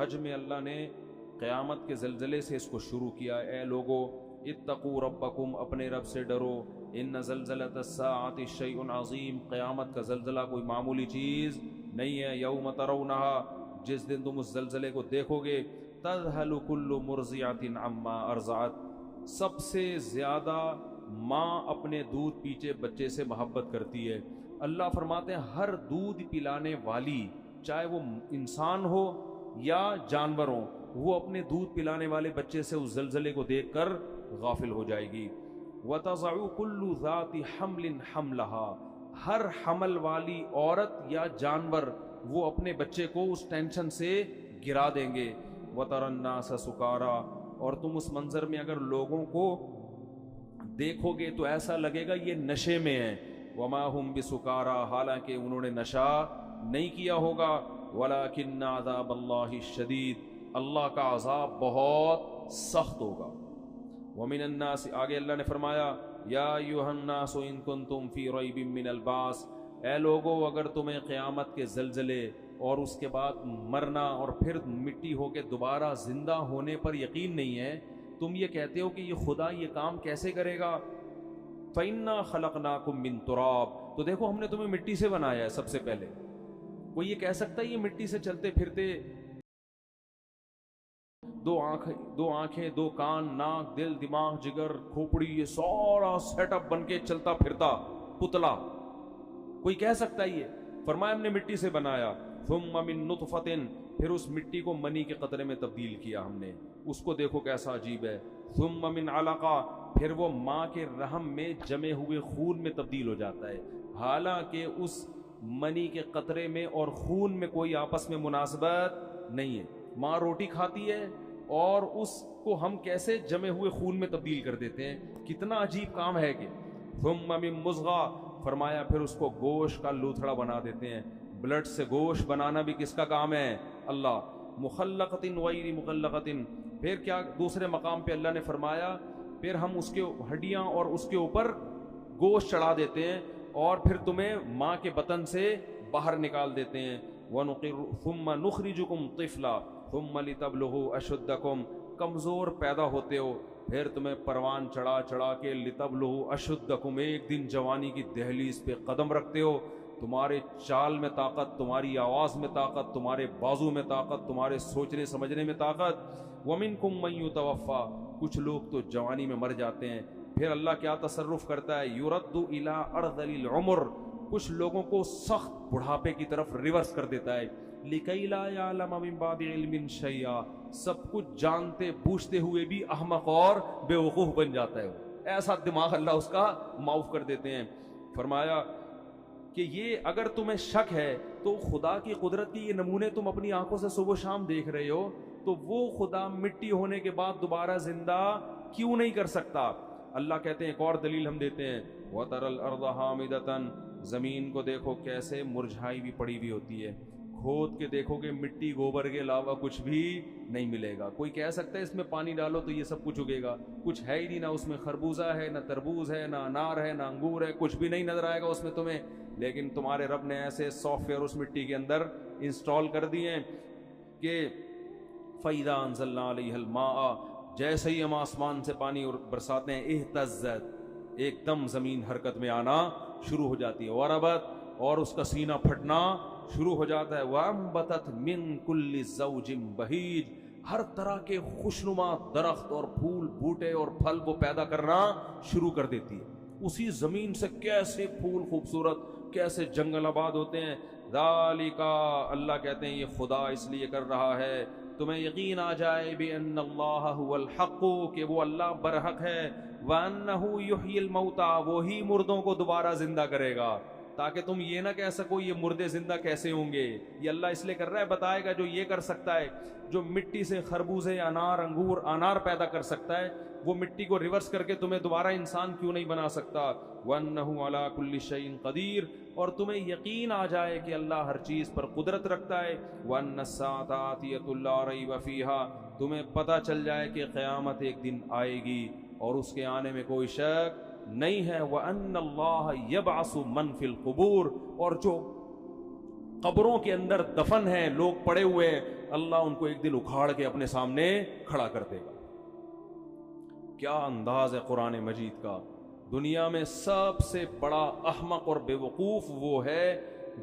حج میں اللہ نے قیامت کے زلزلے سے اس کو شروع کیا. اے لوگو اتقوا ربکم، اپنے رب سے ڈرو. ان زلزلۃ الساعۃ شیء عظیم، قیامت کا زلزلہ کوئی معمولی چیز نہیں ہے. یوم ترونہا، جس دن تم اس زلزلے کو دیکھو گے، تذہل کل مرضعۃ عما ارضعت، سب سے زیادہ ماں اپنے دودھ پیچھے بچے سے محبت کرتی ہے. اللہ فرماتے ہیں ہر دودھ پلانے والی، چاہے وہ انسان ہو یا جانور ہو، وہ اپنے دودھ پلانے والے بچے سے اس زلزلے کو دیکھ کر غافل ہو جائے گی. وَتَضَعُ كُلُّ ذَاتِ حَمْلٍ حَمْلَهَا، ہر حمل والی عورت یا جانور وہ اپنے بچے کو اس ٹینشن سے گرا دیں گے. وَتَرَى النَّاسَ سُكَارَىٰ، اور تم اس منظر میں اگر لوگوں کو دیکھو گے تو ایسا لگے گا یہ نشے میں ہیں. وَمَا هُمْ بِسُكَارَىٰ، حالانکہ انہوں نے نشہ نہیں کیا ہوگا. وَلَٰكِنَّ عَذَابَ اللَّهِ الشَّدِيدُ، اللہ کا عذاب بہت سخت ہوگا. وَمِنَ النَّاسِ، آگے اللہ نے فرمایا یا ایھا الناس ان کنتم فی ریب من البعث، اے لوگو اگر تمہیں قیامت کے زلزلے اور اس کے بعد مرنا اور پھر مٹی ہو کے دوبارہ زندہ ہونے پر یقین نہیں ہے، تم یہ کہتے ہو کہ یہ خدا یہ کام کیسے کرے گا. فَإِنَّا خَلَقْنَاكُم مِّن تُرَابٍ، تو دیکھو ہم نے تمہیں مٹی سے بنایا ہے. سب سے پہلے کوئی یہ کہہ سکتا ہے یہ مٹی سے چلتے پھرتے، دو آنکھیں، دو کان، ناک، دل، دماغ، جگر، کھوپڑی، یہ سارا سیٹ اپ بن کے چلتا پھرتا پتلا، کوئی کہہ سکتا ہے یہ؟ فرمایا ہم نے مٹی سے بنایا. ثم من نطفۃ، پھر اس مٹی کو منی کے قطرے میں تبدیل کیا ہم نے، اس کو دیکھو کیسا عجیب ہے. ثم من علقہ، پھر وہ ماں کے رحم میں جمے ہوئے خون میں تبدیل ہو جاتا ہے. حالانکہ اس منی کے قطرے میں اور خون میں کوئی آپس میں مناسبت نہیں ہے. ماں روٹی کھاتی ہے اور اس کو ہم کیسے جمے ہوئے خون میں تبدیل کر دیتے ہیں، کتنا عجیب کام ہے کہ. ثم من مضغہ، فرمایا پھر اس کو گوشت کا لوتھڑا بنا دیتے ہیں. بلڈ سے گوشت بنانا بھی کس کا کام ہے؟ اللہ. مخلقۃ غیر مخلقۃ، پھر کیا دوسرے مقام پہ اللہ نے فرمایا پھر ہم اس کے ہڈیاں اور اس کے اوپر گوشت چڑھا دیتے ہیں اور پھر تمہیں ماں کے بطن سے باہر نکال دیتے ہیں. ثم نخرجکم طفلا ثم لتبلغوا اشدکم، کمزور پیدا ہوتے ہو پھر تمہیں پروان چڑھا چڑھا کے لتبلغوا اشدکم، ایک دن جوانی کی دہلیز پہ قدم رکھتے ہو. تمہارے چال میں طاقت، تمہاری آواز میں طاقت، تمہارے بازو میں طاقت، تمہارے سوچنے سمجھنے میں طاقت. ومنکم من یتوفی، کچھ لوگ تو جوانی میں مر جاتے ہیں. پھر اللہ کیا تصرف کرتا ہے؟ یرد الی ارذل العمر، کچھ لوگوں کو سخت بڑھاپے کی طرف ریورس کر دیتا ہے. لکی لا یعلم من بعد علم شیئا، سب کچھ جانتے بوجھتے ہوئے بھی احمق اور بے وقوف بن جاتا ہے. ایسا دماغ اللہ اس کا معاف کر دیتے ہیں. فرمایا کہ یہ اگر تمہیں شک ہے تو خدا کی قدرت کی یہ نمونے تم اپنی آنکھوں سے صبح و شام دیکھ رہے ہو، تو وہ خدا مٹی ہونے کے بعد دوبارہ زندہ کیوں نہیں کر سکتا؟ اللہ کہتے ہیں ایک اور دلیل ہم دیتے ہیں. وَتَرَى الْأَرْضَ حَامِدَةً، زمین کو دیکھو کیسے مرجھائی بھی پڑی ہوئی ہوتی ہے. کھود کے دیکھو گے مٹی گوبر کے علاوہ کچھ بھی نہیں ملے گا. کوئی کہہ سکتا ہے اس میں پانی ڈالو تو یہ سب کچھ اگے گا؟ کچھ ہے ہی نہیں، نہ اس میں خربوزہ ہے، نہ تربوز ہے، نہ انار ہے، نہ انگور ہے، کچھ بھی نہیں نظر آئے گا اس میں تمہیں. لیکن تمہارے رب نے ایسے سافٹ ویئر اس مٹی کے اندر انسٹال کر دیے ہیں کہ فَإِذَا أَنزَلْنَا عَلَيْهَا الْمَاءَ، جیسے ہی ہم آسمان سے پانی برساتے ہیں، اہتزت، ایک دم زمین حرکت میں آنا شروع ہو جاتی ہے. وربت، اور اس کا سینہ پھٹنا شروع ہو جاتا ہے. وَأَنبَتَتْ مِن كُلِّ زَوْجٍ بَهِيجٍ، ہر طرح کے خوشنما درخت اور پھول بوٹے اور پھل وہ پیدا کرنا شروع کر دیتی ہے. اسی زمین سے کیسے پھول خوبصورت، کیسے جنگل آباد ہوتے ہیں. ذالک، اللہ کہتے ہیں یہ خدا اس لیے کر رہا ہے تمہیں یقین آ جائے بِأَنَّ اللَّهَ هُوَ الْحَقُّ، کہ وہ اللہ برحق ہے. وَأَنَّهُ يُحْيِي الْمَوْتَى، وہی مردوں کو دوبارہ زندہ کرے گا، تاکہ تم یہ نہ کہہ سکو یہ مردے زندہ کیسے ہوں گے. یہ اللہ اس لیے کر رہا ہے، بتائے گا جو یہ کر سکتا ہے، جو مٹی سے خربوزے، انار، انگور، انار پیدا کر سکتا ہے، وہ مٹی کو ریورس کر کے تمہیں دوبارہ انسان کیوں نہیں بنا سکتا. وَأَنَّهُ عَلَى كُلِّ شَيْءٍ قَدِيرٌ، اور تمہیں یقین آ جائے کہ اللہ ہر چیز پر قدرت رکھتا ہے. وَأَنَّ السَّاعَةَ آتِيَةٌ لَا رَيْبَ فِيهَا، تمہیں پتہ چل جائے کہ قیامت ایک دن آئے گی اور اس کے آنے میں کوئی شک نہیں ہے. وَأَنَّ اللَّهَ يَبْعَثُ مَن فِي الْقُبُورِ، اور جو قبروں کے اندر دفن ہیں، لوگ پڑے ہوئے ہیں، اللہ ان کو ایک دن اکھاڑ کے اپنے سامنے کھڑا کر دے گا. کیا انداز ہے قرآن مجید کا. دنیا میں سب سے بڑا احمق اور بے وقوف وہ ہے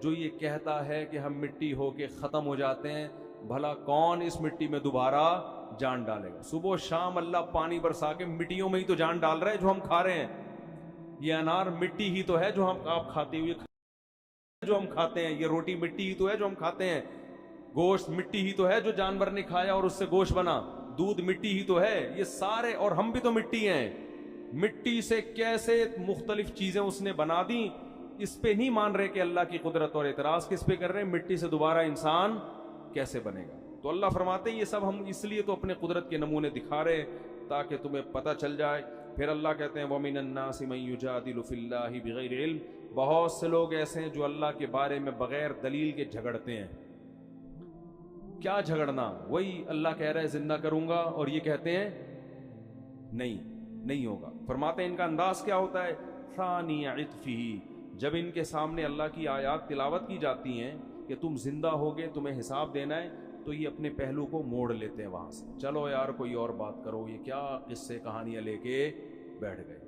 جو یہ کہتا ہے کہ ہم مٹی ہو کے ختم ہو جاتے ہیں. بھلا کون اس مٹی میں دوبارہ جان ڈالے گا؟ صبح و شام اللہ پانی برسا کے مٹیوں میں ہی تو جان ڈال رہا ہے جو ہم کھا رہے ہیں. یہ انار مٹی ہی تو ہے جو آپ کھاتے ہوئے جو ہم کھاتے ہیں. یہ روٹی مٹی ہی تو ہے جو ہم کھاتے ہیں. گوشت مٹی ہی تو ہے جو جانور نے کھایا اور اس سے گوشت بنا. دودھ مٹی ہی تو ہے. یہ سارے، اور ہم بھی تو مٹی ہیں. مٹی سے کیسے مختلف چیزیں اس نے بنا دی. اس پہ نہیں مان رہے کہ اللہ کی قدرت، اور اعتراض کس پہ کر رہے ہیں؟ مٹی سے دوبارہ انسان کیسے بنے گا. تو اللہ فرماتے ہیں یہ سب ہم اس لیے تو اپنے قدرت کے نمونے دکھا رہے تاکہ تمہیں پتہ چل جائے. پھر اللہ کہتے ہیں وَمِنَ النَّاسِ مَن يُجَادِلُ فِي اللَّهِ بِغَيْرِ عِلْمٍ. بہت سے لوگ ایسے ہیں جو اللہ کے بارے میں بغیر دلیل کے جھگڑتے ہیں. کیا جھگڑنا؟ وہی اللہ کہہ رہا ہے زندہ کروں گا اور یہ کہتے ہیں نہیں ہوگا. فرماتے ہیں ان کا انداز کیا ہوتا ہے؟ ثانی عطفہ. جب ان کے سامنے اللہ کی آیات تلاوت کی جاتی ہیں کہ تم زندہ ہوگے، تمہیں حساب دینا ہے، تو یہ اپنے پہلو کو موڑ لیتے ہیں وہاں سے. چلو یار کوئی اور بات کرو، یہ کیا قصے کہانیاں لے کے بیٹھ گئے.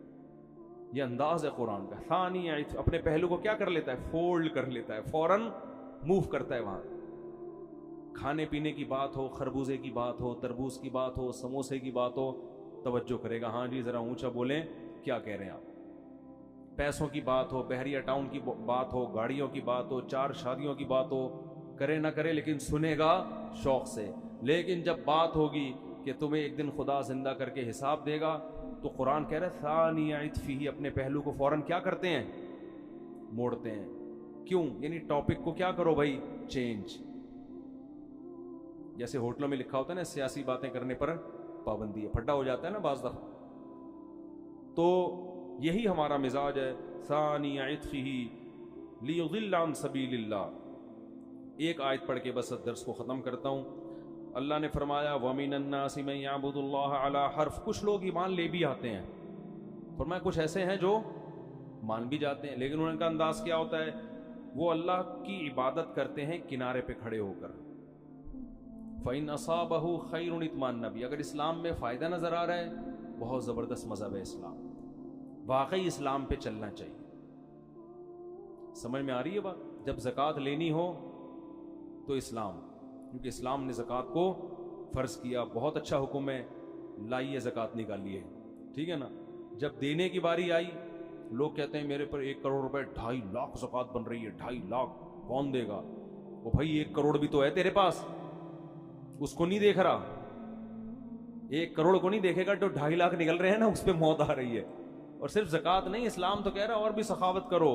یہ انداز ہے قرآن کا. ثانی عطف، اپنے پہلو کو کیا کر لیتا ہے؟ فولڈ کر لیتا ہے، فوراً موو کرتا ہے. وہاں کھانے پینے کی بات ہو، خربوزے کی بات ہو، تربوز کی بات ہو، سموسے کی بات ہو، توجہ کرے گا. ہاں جی ذرا اونچا بولیں، کیا کہہ رہے ہیں آپ. پیسوں کی بات ہو، بحریہ ٹاؤن کی بات ہو، گاڑیوں کی بات ہو، 4 شادیوں کی بات ہو، کرے نہ کرے لیکن سنے گا شوق سے. لیکن جب بات ہوگی کہ تمہیں ایک دن خدا زندہ کر کے حساب دے گا، تو قرآن کہہ رہا ہے ثانی عطفہ، اپنے پہلو کو فوراً کیا کرتے ہیں؟ موڑتے ہیں. کیوں؟ یعنی ٹاپک کو کیا کرو بھائی؟ چینج. جیسے ہوٹلوں میں لکھا ہوتا ہے نا سیاسی باتیں کرنے پر پابندی ہے، پھٹا ہو جاتا ہے نا بعض دفعہ. تو یہی ہمارا مزاج ہے. ثانی عطفہ لیضل عن سبیل اللہ. ایک آیت پڑھ کے بس درس کو ختم کرتا ہوں. اللہ نے فرمایا وَمِنَ النَّاسِ مَن يَعْبُدُ اللَّهَ عَلَى حَرْفٍ. کچھ لوگ ایمان لے بھی آتے ہیں. فرمایا کچھ ایسے ہیں جو مان بھی جاتے ہیں، لیکن ان کا انداز کیا ہوتا ہے؟ وہ اللہ کی عبادت کرتے ہیں کنارے پہ کھڑے ہو کر. فَإِنْ أَصَابَهُ خَيْرٌ اطمأنَّ بِهِ. اگر اسلام میں فائدہ نظر آ رہا ہے، بہت زبردست مذہب ہے اسلام، واقعی اسلام پہ چلنا چاہیے. سمجھ میں آ رہی ہے بات؟ جب زکوٰۃ لینی ہو تو اسلام، کیونکہ اسلام نے زکوٰۃ کو فرض کیا. بہت اچھا حکم ہے، لائیے زکوٰۃ نکالیے، ٹھیک ہے نا. جب دینے کی باری آئی، لوگ کہتے ہیں میرے پر 1 کروڑ روپے 2.5 لاکھ زکوٰۃ بن رہی ہے. 2.5 لاکھ کون دے گا؟ وہ بھائی 1 کروڑ بھی تو ہے تیرے پاس، اس کو نہیں دیکھ رہا. 1 کروڑ کو نہیں دیکھے گا تو 2.5 لاکھ نکل رہے ہیں نا، اس پہ موت آ رہی ہے. اور صرف زکوٰۃ نہیں، اسلام تو کہہ رہا ہے اور بھی سخاوت کرو.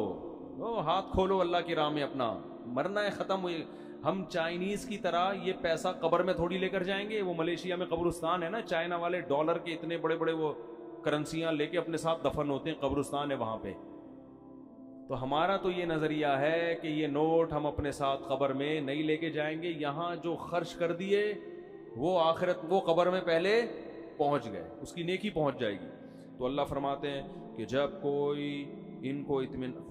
ہاتھ کھولو اللہ کی راہ میں اپنا. مرنا ہے، ختم ہوئی. ہم چائنیز کی طرح یہ پیسہ قبر میں تھوڑی لے کر جائیں گے. وہ ملیشیا میں قبرستان ہے نا، چائنا والے ڈالر کے اتنے بڑے بڑے وہ کرنسیاں لے کے اپنے ساتھ دفن ہوتے ہیں، قبرستان ہے وہاں پہ. تو ہمارا تو یہ نظریہ ہے کہ یہ نوٹ ہم اپنے ساتھ قبر میں نہیں لے کے جائیں گے. یہاں جو خرچ کر دیے وہ آخرت، وہ قبر میں پہلے پہنچ گئے، اس کی نیکی پہنچ جائے گی. تو اللہ فرماتے ہیں کہ جب کوئی ان کو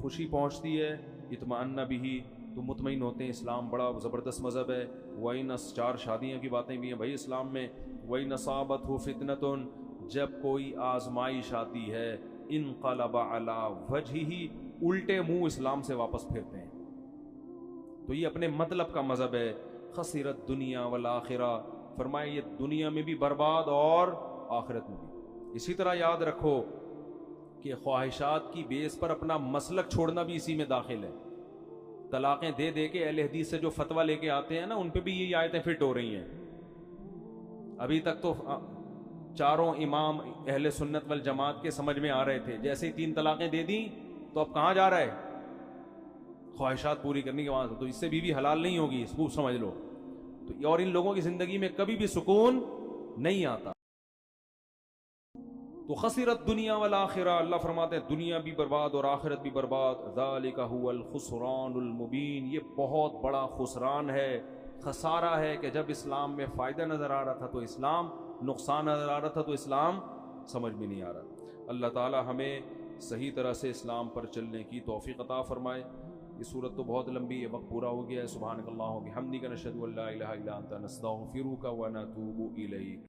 خوشی پہنچتی ہے، اطمئن بھی، تو مطمئن ہوتے ہیں. اسلام بڑا زبردست مذہب ہے. وَإِنَّ 4 شادیوں کی باتیں بھی ہیں بھائی اسلام میں. وَإِنْ أَصَابَتْهُ فِتْنَةٌ. جب کوئی آزمائش آتی ہے، انقلب علی وجہہ، الٹے منہ اسلام سے واپس پھرتے ہیں. تو یہ اپنے مطلب کا مذہب ہے. خسرت دنیا والآخرہ. فرمائے یہ دنیا میں بھی برباد اور آخرت میں بھی. اسی طرح یاد رکھو کہ خواہشات کی بیس پر اپنا مسلک چھوڑنا بھی اسی میں داخل ہے. طلاقیں دے دے کے اہل حدیث سے جو فتویٰ لے کے آتے ہیں نا، ان پہ بھی یہ آیتیں فٹ ہو رہی ہیں. ابھی تک تو 4 امام اہل سنت والجماعت کے سمجھ میں آ رہے تھے، جیسے ہی 3 طلاقیں دے دیں تو اب کہاں جا رہا ہے؟ خواہشات پوری کرنے کے بعد. تو اس سے بیوی حلال نہیں ہوگی، اس کو سمجھ لو. تو اور ان لوگوں کی زندگی میں کبھی بھی سکون نہیں آتا. تو خسرت دنیا والآخرہ. اللہ فرماتے ہیں دنیا بھی برباد اور آخرت بھی برباد. ذالک هو الخسران المبین. یہ بہت بڑا خسران ہے، خسارہ ہے کہ جب اسلام میں فائدہ نظر آ رہا تھا تو اسلام، نقصان نظر آ رہا تھا تو اسلام سمجھ میں نہیں آ رہا. اللہ تعالی ہمیں صحیح طرح سے اسلام پر چلنے کی توفیق عطا فرمائے. یہ صورت تو بہت لمبی ہے، وقت پورا ہو گیا ہے. سبحانک اللہم و بحمدک، نشہد ان لا الہ الا انت، نستغفرک و نتوب الیک.